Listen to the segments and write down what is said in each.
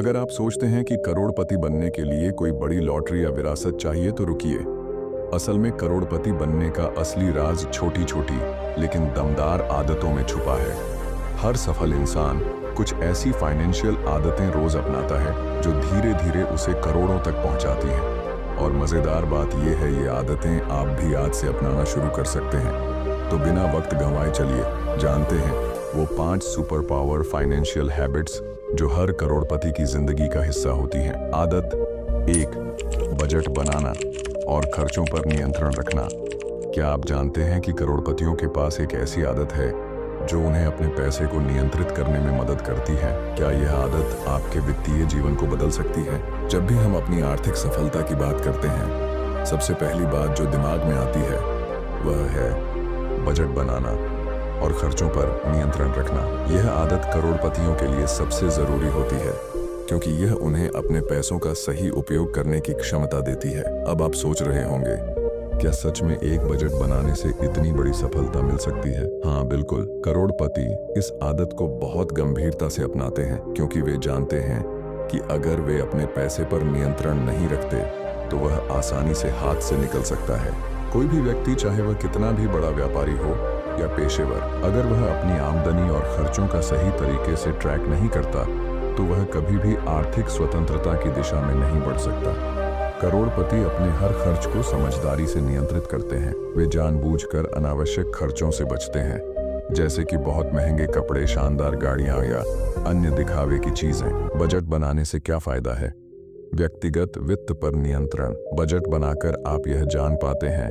अगर आप सोचते हैं कि करोड़पति बनने के लिए कोई बड़ी लॉटरी या विरासत चाहिए तो रुकिए। असल में करोड़पति बनने का असली राज छोटी छोटी लेकिन दमदार आदतों में छुपा है। हर सफल इंसान कुछ ऐसी फाइनेंशियल आदतें रोज अपनाता है जो धीरे धीरे उसे करोड़ों तक पहुंचाती हैं। और मजेदार बात यह है, ये आदतें आप भी आज से अपनाना शुरू कर सकते हैं। तो बिना वक्त गंवाए चलिए जानते हैं वो 5 सुपर पावर फाइनेंशियल हैबिट्स जो हर करोड़पति की जिंदगी का हिस्सा होती हैं। आदत 1, बजट बनाना और खर्चों पर नियंत्रण रखना। क्या आप जानते हैं कि करोड़पतियों के पास एक ऐसी आदत है जो उन्हें अपने पैसे को नियंत्रित करने में मदद करती है? क्या यह आदत आपके वित्तीय जीवन को बदल सकती है? जब भी हम अपनी आर्थिक सफलता की बात करते हैं, सबसे पहली बात जो दिमाग में आती है वह है बजट बनाना और खर्चों पर नियंत्रण रखना। यह आदत करोड़पतियों के लिए सबसे जरूरी होती है क्योंकि यह उन्हें अपने पैसों का सही उपयोग करने की क्षमता देती है। अब आप सोच रहे होंगे, क्या सच में एक बजट बनाने से इतनी बड़ी सफलता मिल सकती है? हाँ बिल्कुल, करोड़पति इस आदत को बहुत गंभीरता से अपनाते हैं क्योंकि वे जानते हैं कि अगर वे अपने पैसे पर नियंत्रण नहीं रखते तो वह आसानी से हाथ से निकल सकता है। कोई भी व्यक्ति, चाहे वह कितना भी बड़ा व्यापारी हो या पेशेवर, अगर वह अपनी आमदनी और खर्चों का सही तरीके से ट्रैक नहीं करता तो वह कभी भी आर्थिक स्वतंत्रता की दिशा में नहीं बढ़ सकता। करोड़पति अपने हर खर्च को समझदारी से नियंत्रित करते हैं। वे जानबूझकर अनावश्यक खर्चों से बचते हैं, जैसे कि बहुत महंगे कपड़े, शानदार गाड़ियां या अन्य दिखावे की चीजें। बजट बनाने से क्या फायदा है? व्यक्तिगत वित्त पर नियंत्रण। बजट बनाकर आप यह जान पाते हैं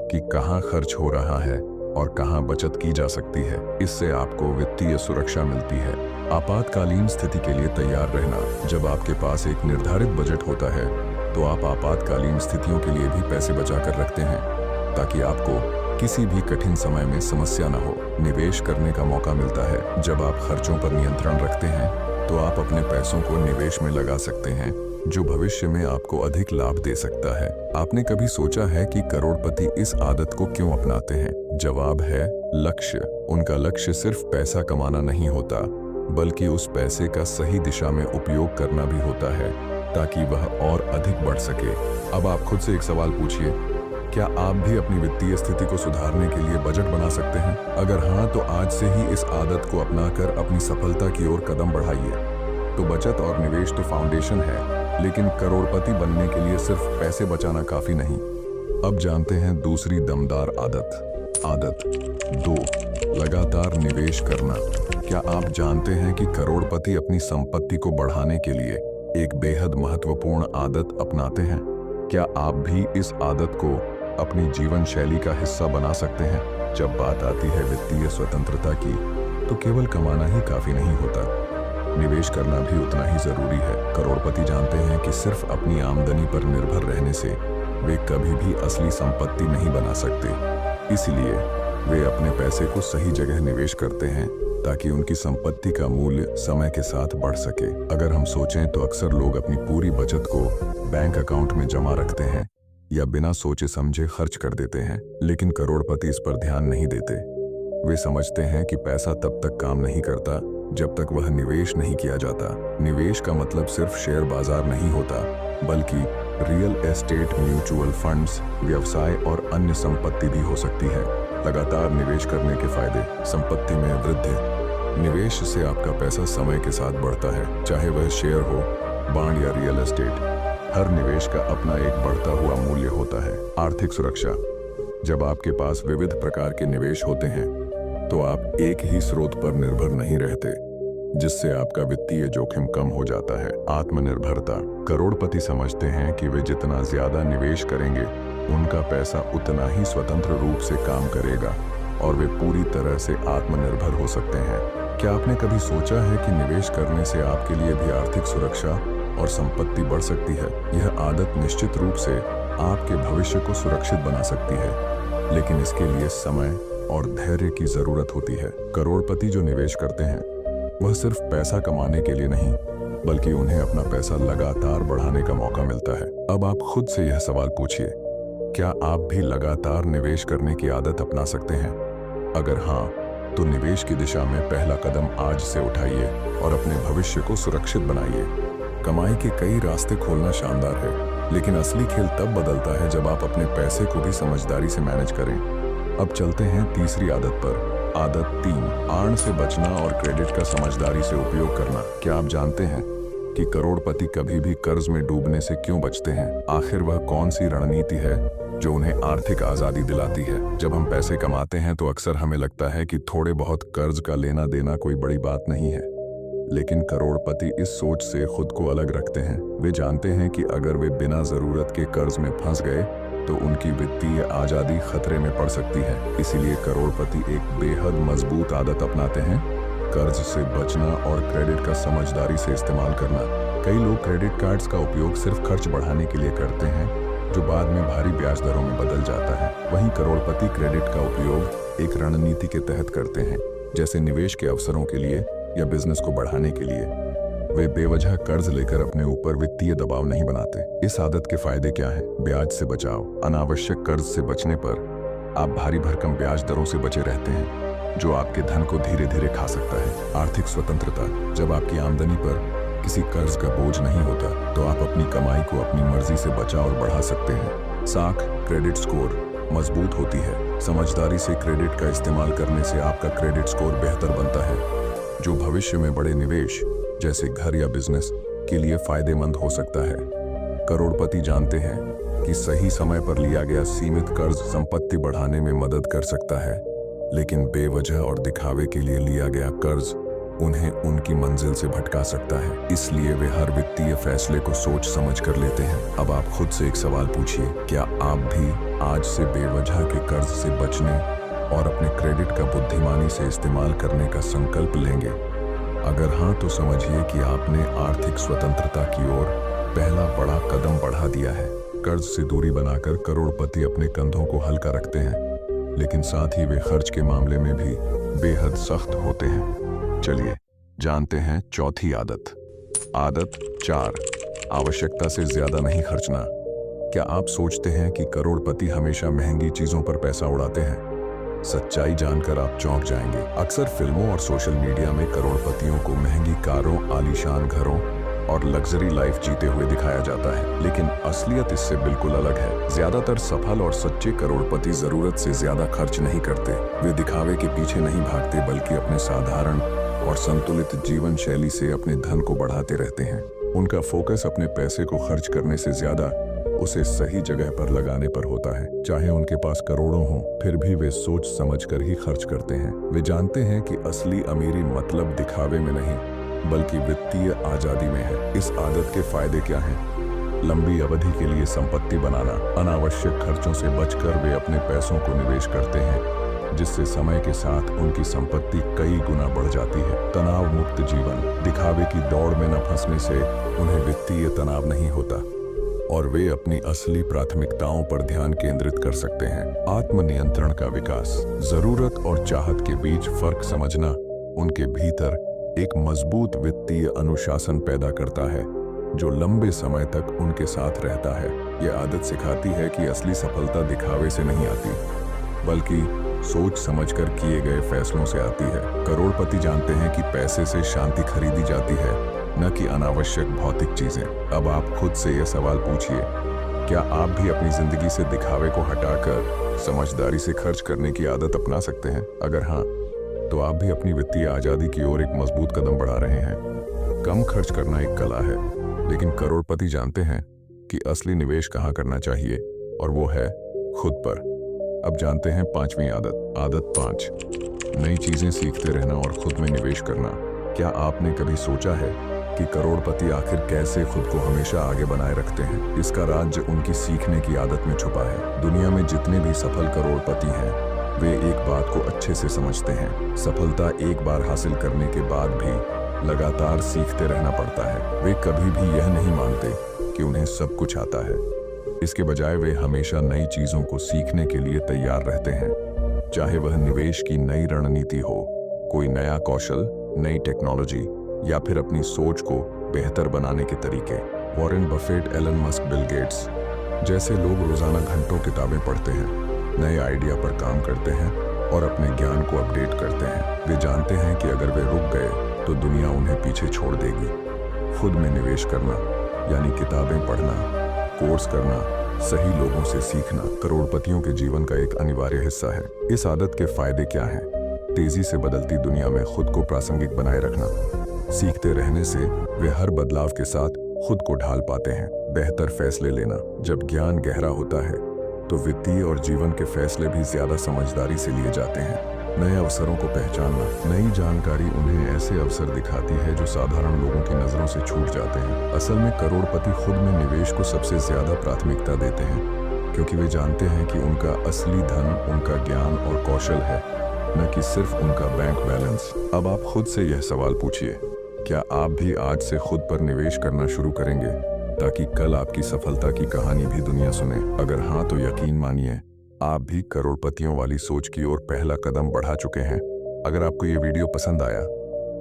कि कहाँ खर्च हो रहा है और कहां बचत की जा सकती है। इससे आपको वित्तीय सुरक्षा मिलती है। आपातकालीन स्थिति के लिए तैयार रहना। जब आपके पास एक निर्धारित बजट होता है तो आप आपातकालीन स्थितियों के लिए भी पैसे बचाकर रखते हैं ताकि आपको किसी भी कठिन समय में समस्या न हो। निवेश करने का मौका मिलता है। जब आप खर्चों पर नियंत्रण रखते हैं तो आप अपने पैसों को निवेश में लगा सकते हैं जो भविष्य में आपको अधिक लाभ दे सकता है। आपने कभी सोचा है कि करोड़पति इस आदत को क्यों अपनाते हैं? जवाब है लक्ष्य। उनका लक्ष्य सिर्फ पैसा कमाना नहीं होता, बल्कि उस पैसे का सही दिशा में उपयोग करना भी होता है ताकि वह और अधिक बढ़ सके। अब आप खुद से एक सवाल पूछिए, क्या आप भी अपनी वित्तीय स्थिति को सुधारने के लिए बजट बना सकते हैं? अगर हाँ, तो आज से ही इस आदत को अपनाकर अपनी सफलता की ओर कदम बढ़ाइए। तो बचत और निवेश तो फाउंडेशन है, लेकिन करोड़पति बनने के लिए सिर्फ पैसे बचाना काफी नहीं। अब जानते हैं दूसरी दमदार आदत। आदत 2, लगातार निवेश करना। क्या आप जानते हैं कि करोड़पति अपनी संपत्ति को बढ़ाने के लिए एक बेहद महत्वपूर्ण आदत अपनाते हैं? क्या आप भी इस आदत को अपनी जीवन शैली का हिस्सा बना सकते हैं? जब बात आती है वित्तीय स्वतंत्रता की, तो केवल कमाना ही काफी नहीं होता, निवेश करना भी उतना ही जरूरी है। करोड़पति जानते हैं कि सिर्फ अपनी आमदनी पर निर्भर रहने से वे कभी भी असली संपत्ति नहीं बना सकते। इसलिए वे अपने पैसे को सही जगह निवेश करते हैं ताकि उनकी संपत्ति का मूल्य समय के साथ बढ़ सके। अगर हम सोचें तो अक्सर लोग अपनी पूरी बचत को बैंक अकाउंट में जमा रखते हैं या बिना सोचे समझे खर्च कर देते हैं, लेकिन करोड़पति इस पर ध्यान नहीं देते। वे समझते हैं कि पैसा तब तक काम नहीं करता जब तक वह निवेश नहीं किया जाता। निवेश का मतलब सिर्फ शेयर बाजार नहीं होता, बल्कि रियल एस्टेट, म्यूचुअल फंड्स, व्यवसाय और अन्य संपत्ति भी हो सकती है। लगातार निवेश करने के फायदे। संपत्ति में वृद्धि। निवेश से आपका पैसा समय के साथ बढ़ता है, चाहे वह शेयर हो, बॉन्ड या रियल एस्टेट। हर निवेश का अपना एक बढ़ता हुआ मूल्य होता है। आर्थिक सुरक्षा। जब आपके पास विविध प्रकार के निवेश होते हैं तो आप एक ही स्रोत पर निर्भर नहीं रहते, जिससे आपका वित्तीय जोखिम कम हो जाता है। आत्मनिर्भरता। करोड़पति समझते हैं कि वे जितना ज्यादा निवेश करेंगे, उनका पैसा उतना ही स्वतंत्र रूप से काम करेगा और वे पूरी तरह से आत्मनिर्भर हो सकते हैं। क्या आपने कभी सोचा है कि निवेश करने से आपके लिए भी आर्थिक सुरक्षा और संपत्ति बढ़ सकती है? यह आदत निश्चित रूप से आपके भविष्य को सुरक्षित बना सकती है, लेकिन इसके लिए समय और धैर्य की जरूरत होती है। करोड़पति जो निवेश करते हैं वह सिर्फ पैसा कमाने के लिए नहीं, बल्कि उन्हें अपना पैसा लगातार बढ़ाने का मौका मिलता है। अब आप खुद से यह सवाल पूछिए, क्या आप भी लगातार निवेश करने की आदत अपना सकते हैं? अगर हाँ, तो निवेश की दिशा में पहला कदम आज से उठाइए और अपने भविष्य को सुरक्षित बनाइए। कमाई के कई रास्ते खोलना शानदार है, लेकिन असली खेल तब बदलता है जब आप अपने पैसे को भी समझदारी से मैनेज करें। अब चलते हैं तीसरी आदत पर। आदत 3, आड़ से बचना और क्रेडिट का समझदारी से उपयोग करना। क्या आप जानते हैं कि करोड़पति कभी भी कर्ज में डूबने से क्यों बचते हैं? आखिर वह कौन सी रणनीति है जो उन्हें आर्थिक आजादी दिलाती है? जब हम पैसे कमाते हैं तो अक्सर हमें लगता है कि थोड़े बहुत कर्ज का लेना देना कोई बड़ी बात नहीं है, लेकिन करोड़पति इस सोच से खुद को अलग रखते हैं। वे जानते हैं कि अगर वे बिना जरूरत के कर्ज में फंस गए तो उनकी वित्तीय आजादी खतरे में पड़ सकती है। इसीलिए करोड़पति एक बेहद मजबूत आदत अपनाते हैं, कर्ज से बचना और क्रेडिट का समझदारी से इस्तेमाल करना। कई लोग क्रेडिट कार्ड्स का उपयोग सिर्फ खर्च बढ़ाने के लिए करते हैं, जो बाद में भारी ब्याज दरों में बदल जाता है। वहीं करोड़पति क्रेडिट का उपयोग एक रणनीति के तहत करते हैं, जैसे निवेश के अवसरों के लिए या बिजनेस को बढ़ाने के लिए। वे बेवजह कर्ज लेकर अपने ऊपर वित्तीय दबाव नहीं बनाते। इस आदत के फायदे क्या हैं? ब्याज से बचाव। अनावश्यक कर्ज से बचने पर आप भारी भरकम ब्याज दरों से बचे रहते हैं, जो आपके धन को धीरे धीरे खा सकता है। आर्थिक स्वतंत्रता। जब आपकी आमदनी पर किसी कर्ज का बोझ नहीं होता तो आप अपनी कमाई को अपनी मर्जी से बचा और बढ़ा सकते हैं। साख क्रेडिट स्कोर मजबूत होती है। समझदारी से क्रेडिट का इस्तेमाल करने से आपका क्रेडिट स्कोर बेहतर बनता है, जो भविष्य में बड़े निवेश जैसे घर या बिजनेस के लिए फायदेमंद हो सकता है। करोड़पति जानते हैं कि सही समय पर लिया गया सीमित कर्ज संपत्ति बढ़ाने में मदद कर सकता है, लेकिन बेवजह और दिखावे के लिए लिया गया कर्ज उन्हें उनकी मंजिल से भटका सकता है। इसलिए वे हर वित्तीय फैसले को सोच समझ कर लेते हैं। अब आप खुद से एक सवाल पूछिए, क्या आप भी आज से बेवजह के कर्ज से बचने और अपने क्रेडिट का बुद्धिमानी से इस्तेमाल करने का संकल्प लेंगे? अगर हाँ, तो समझिए कि आपने आर्थिक स्वतंत्रता की ओर पहला बड़ा कदम बढ़ा दिया है। कर्ज से दूरी बनाकर करोड़पति अपने कंधों को हल्का रखते हैं, लेकिन साथ ही वे खर्च के मामले में भी बेहद सख्त होते हैं। चलिए जानते हैं चौथी आदत। आदत 4, आवश्यकता से ज्यादा नहीं खर्चना। क्या आप सोचते हैं कि करोड़पति हमेशा महंगी चीजों पर पैसा उड़ाते हैं? सच्चाई जानकर आप चौंक जाएंगे। अक्सर फिल्मों और सोशल मीडिया में करोड़पतियों को महंगी कारों, आलीशान घरों और लग्जरी लाइफ जीते हुए दिखाया जाता है, लेकिन असलियत इससे बिल्कुल अलग है। ज्यादातर सफल और सच्चे करोड़पति जरूरत से ज्यादा खर्च नहीं करते। वे दिखावे के पीछे नहीं भागते, बल्कि अपने साधारण और संतुलित जीवन शैली से अपने धन को बढ़ाते रहते हैं। उनका फोकस अपने पैसे को खर्च करने से ज्यादा उसे सही जगह पर लगाने पर होता है। चाहे उनके पास करोड़ों हों, फिर भी वे सोच समझकर ही खर्च करते हैं। वे जानते हैं कि असली अमीरी मतलब दिखावे में नहीं, बल्कि वित्तीय आजादी में है। इस आदत के फायदे क्या हैं? लंबी अवधि के लिए संपत्ति बनाना। अनावश्यक खर्चों से बचकर वे अपने पैसों को निवेश करते हैं, जिससे समय के साथ उनकी संपत्ति कई गुना बढ़ जाती है। तनाव मुक्त जीवन। दिखावे की दौड़ में न फंसने से उन्हें वित्तीय तनाव नहीं होता और वे अपनी असली प्राथमिकताओं पर ध्यान केंद्रित कर सकते हैं। आत्मनियंत्रण का विकास। जरूरत और चाहत के बीच फर्क समझना उनके भीतर एक मजबूत वित्तीय अनुशासन पैदा करता है, जो लंबे समय तक उनके साथ रहता है। यह आदत सिखाती है कि असली सफलता दिखावे से नहीं आती, बल्कि सोच समझकर किए गए फैसलों से आती है। करोड़पति जानते हैं कि पैसे से शांति खरीदी जाती है, न कि अनावश्यक भौतिक चीजें। अब आप खुद से यह सवाल पूछिए, क्या आप भी अपनी जिंदगी से दिखावे को हटाकर समझदारी से खर्च करने की आदत अपना सकते हैं? अगर हाँ, तो आप भी अपनी वित्तीय आजादी की ओर एक मजबूत कदम बढ़ा रहे हैं। कम खर्च करना एक कला है, लेकिन करोड़पति जानते हैं कि असली निवेश कहाँ करना चाहिए, और वो है खुद पर। अब जानते हैं पांचवी आदत। आदत 5, नई चीजें सीखते रहना और खुद में निवेश करना। क्या आपने कभी सोचा है कि करोड़पति आखिर कैसे खुद को हमेशा आगे बनाए रखते हैं? इसका राज उनकी सीखने की आदत में छुपा है। दुनिया में जितने भी सफल करोड़पति हैं, वे एक बात को अच्छे से समझते हैं। सफलता एक बार हासिल करने के बाद भी लगातार सीखते रहना पड़ता है। वे कभी भी यह नहीं मानते कि उन्हें सब कुछ आता है। इसके बजाय वे हमेशा नई चीजों को सीखने के लिए तैयार रहते हैं, चाहे वह निवेश की नई रणनीति हो, कोई नया कौशल, नई टेक्नोलॉजी, या फिर अपनी सोच को बेहतर बनाने के तरीके। Warren Buffett, Elon Musk, Bill Gates जैसे लोग रोजाना घंटों किताबें पढ़ते हैं, नए आइडिया पर काम करते हैं और अपने ज्ञान को अपडेट करते हैं। वे जानते हैं कि अगर वे रुक गए तो दुनिया उन्हें पीछे छोड़ देगी। खुद में निवेश करना, यानी किताबें पढ़ना, कोर्स करना, सही लोगों से सीखना करोड़पतियों के जीवन का एक अनिवार्य हिस्सा है। इस आदत के फायदे क्या हैं? तेजी से बदलती दुनिया में खुद को प्रासंगिक बनाए रखना। सीखते रहने से वे हर बदलाव के साथ खुद को ढाल पाते हैं। बेहतर फैसले लेना। जब ज्ञान गहरा होता है तो वित्तीय और जीवन के फैसले भी ज्यादा समझदारी से लिए जाते हैं। नए अवसरों को पहचानना। नई जानकारी उन्हें ऐसे अवसर दिखाती है जो साधारण लोगों की नजरों से छूट जाते हैं। असल में करोड़पति खुद में निवेश को सबसे ज्यादा प्राथमिकता देते हैं, क्योंकि वे जानते हैं कि उनका असली धन उनका ज्ञान और कौशल है, न कि सिर्फ उनका बैंक बैलेंस। अब आप खुद से यह सवाल पूछिए, क्या आप भी आज से खुद पर निवेश करना शुरू करेंगे, ताकि कल आपकी सफलता की कहानी भी दुनिया सुने? अगर हाँ, तो यकीन मानिए आप भी करोड़पतियों वाली सोच की ओर पहला कदम बढ़ा चुके हैं। अगर आपको ये वीडियो पसंद आया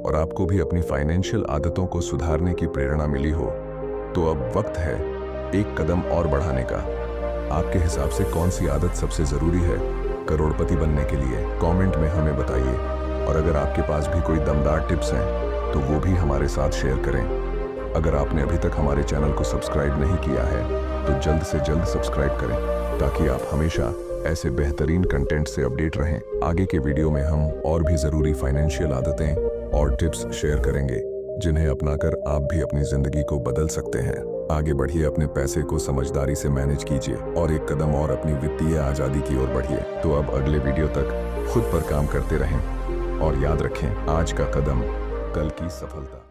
और आपको भी अपनी फाइनेंशियल आदतों को सुधारने की प्रेरणा मिली हो, तो अब वक्त है एक कदम और बढ़ाने का। आपके हिसाब से कौन सी आदत सबसे जरूरी है करोड़पति बनने के लिए? कमेंट में हमें बताइए। और अगर आपके पास भी कोई दमदार टिप्स हैं तो वो भी हमारे साथ शेयर करें। अगर आपने अभी तक हमारे चैनल को सब्सक्राइब नहीं किया है तो जल्द से जल्द सब्सक्राइब करें, ताकि आप हमेशा ऐसे बेहतरीन कंटेंट से अपडेट रहें। आगे के वीडियो में हम और भी जरूरी फाइनेंशियल आदतें और टिप्स शेयर करेंगे, जिन्हें अपनाकर आप भी अपनी जिंदगी को बदल सकते हैं। आगे बढ़िए, अपने पैसे को समझदारी से मैनेज कीजिए और एक कदम और अपनी वित्तीय आजादी की ओर बढ़िए। तो अब अगले वीडियो तक खुद पर काम करते रहें और याद रखें, आज का कदम कल की सफलता।